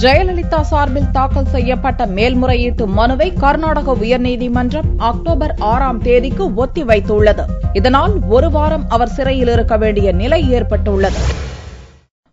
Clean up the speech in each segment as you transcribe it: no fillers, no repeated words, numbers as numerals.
ஜெயலலிதா சார்பில் தாக்கல் செய்யப்பட்ட மேல்முறையீட்டு மனுவை கர்நாடக உயர்நீதிமன்றம் அக்டோபர் 6ஆம் தேதிக்கு ஒத்திவைத்துள்ளது. இதனால் ஒரு வாரம் அவர் சிறையில் இருக்க வேண்டிய நிலை ஏற்பட்டுள்ளது.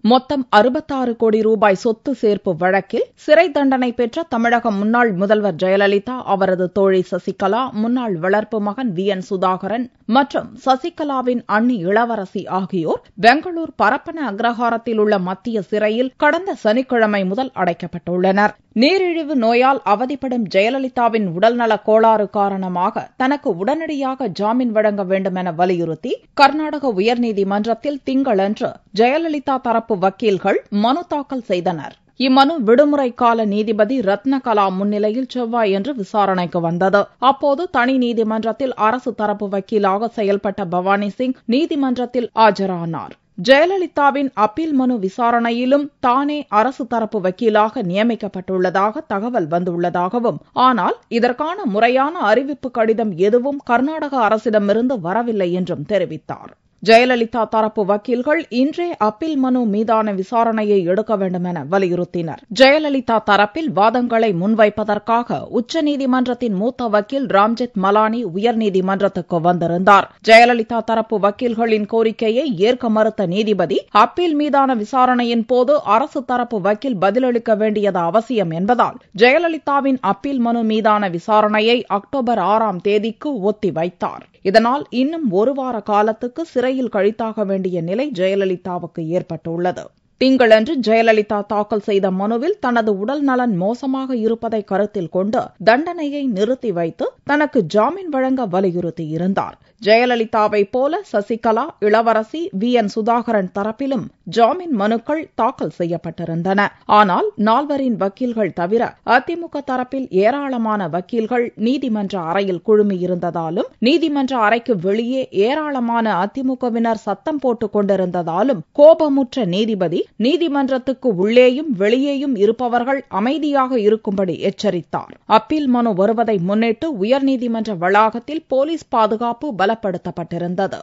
மொத்தம் 66 கோடி ரூபாய் சொத்து சேர்ப்பு வழக்கில் சிறை தண்டனை பெற்ற தமிழக முன்னாள் முதல்வர் ஜெயலலிதா, அவரது தோழி சசிகலா, முன்னாள் வளர்ப்பு மகன் வி.என். சுதாகரன் மற்றும் சசிகலாவின் அண்ணி இளவரசி ஆகியோர் பெங்களூர் பரப்பன அக்ரஹாரத்தில் உள்ள மத்திய சிறையில் கடந்த சனிக்கிழமை முதல் அடைக்கப்பட்டுள்ளனர். நீரிழிவு நோயால் அவதிப்படும் ஜெயலலிதாவின் உடல்நலக் கோளாறு காரணமாக தனக்கு உடனடியாக ஜாமீன் வழங்க வேண்டும் என வலியுறுத்தி கர்நாடக உயர்நீதிமன்றத்தில் திங்களன்று ஜெயலலிதா தரப்பு வக்கீல்கள் மனு தாக்கல் செய்தனர். இம்மனு விடுமுறை கால நீதிபதி ரத்னகலா முன்னிலையில் செவ்வாயன்று விசாரணைக்கு வந்தது. அப்போது தனி நீதிமன்றத்தில் அரசு தரப்பு வக்கீலாக செயல்பட்ட பவானி சிங் நீதிமன்றத்தில் ஆஜரானார். ஜெயலலிதாவின் அப்பீல் மனு விசாரணையிலும் தானே அரசு தரப்பு வக்கீலாக நியமிக்கப்பட்டுள்ளதாக தகவல் வந்துள்ளதாகவும், ஆனால் இதற்கான முறையான அறிவிப்பு கடிதம் எதுவும் கர்நாடக அரசிடமிருந்து வரவில்லை என்றும் தெரிவித்தார். ஜெயலலிதா தரப்பு வக்கீல்கள் இன்றே அப்பீல் மனு மீதான விசாரணையை எடுக்க வேண்டும் என வலியுறுத்தினர். ஜெயலலிதா தரப்பில் வாதங்களை முன்வைப்பதற்காக உச்சநீதிமன்றத்தின் மூத்த வக்கீல் ராம்ஜெத் மலானி உயர்நீதிமன்றத்துக்கு வந்திருந்தார். ஜெயலலிதா தரப்பு வக்கீல்களின் கோரிக்கையை ஏற்க மறுத்த நீதிபதி, அப்பீல் மீதான விசாரணையின் போது அரசு தரப்பு வக்கீல் பதிலளிக்க வேண்டியது அவசியம் என்பதால் ஜெயலலிதாவின் அப்பீல் மனு மீதான விசாரணையை அக்டோபர் 6ஆம் தேதிக்கு ஒத்திவைத்தார். இதனால் இன்னும் ஒரு வார காலத்துக்கு சிறையில் கழித்தாக வேண்டிய நிலை ஜெயலலிதாவுக்கு ஏற்பட்டுள்ளது. திங்களன்று ஜெயலலிதா தாக்கல் செய்த மனுவில் தனது உடல் நலன் மோசமாக இருப்பதை கருத்தில் கொண்டு தண்டனையை நிறுத்தி வைத்து தனக்கு ஜாமீன் வழங்க வலியுறுத்தியிருந்தார். ஜெயலலிதாவைப் போல சசிகலா, இளவரசி, வி.என். சுதாகரன் தரப்பிலும் ஜாமீன் மனுக்கள் தாக்கல் செய்யப்பட்டிருந்தன. ஆனால் நால்வரின் வக்கீல்கள் தவிர அதிமுக தரப்பில் ஏராளமான வக்கீல்கள் நீதிமன்ற அறையில் குழுமியிருந்ததாலும், நீதிமன்ற அறைக்கு வெளியே ஏராளமான அதிமுகவினர் சத்தம் போட்டுக் கொண்டிருந்ததாலும் கோபமுற்ற நீதிபதி நீதிமன்றத்துக்கு உள்ளேயும் வெளியேயும் இருப்பவர்கள் அமைதியாக இருக்கும்படி எச்சரித்தார். அப்பீல் மனு வருவதை முன்னிட்டு உயர்நீதிமன்ற வளாகத்தில் போலீஸ் பாதுகாப்பு பலப்படுத்தப்பட்டிருந்தது.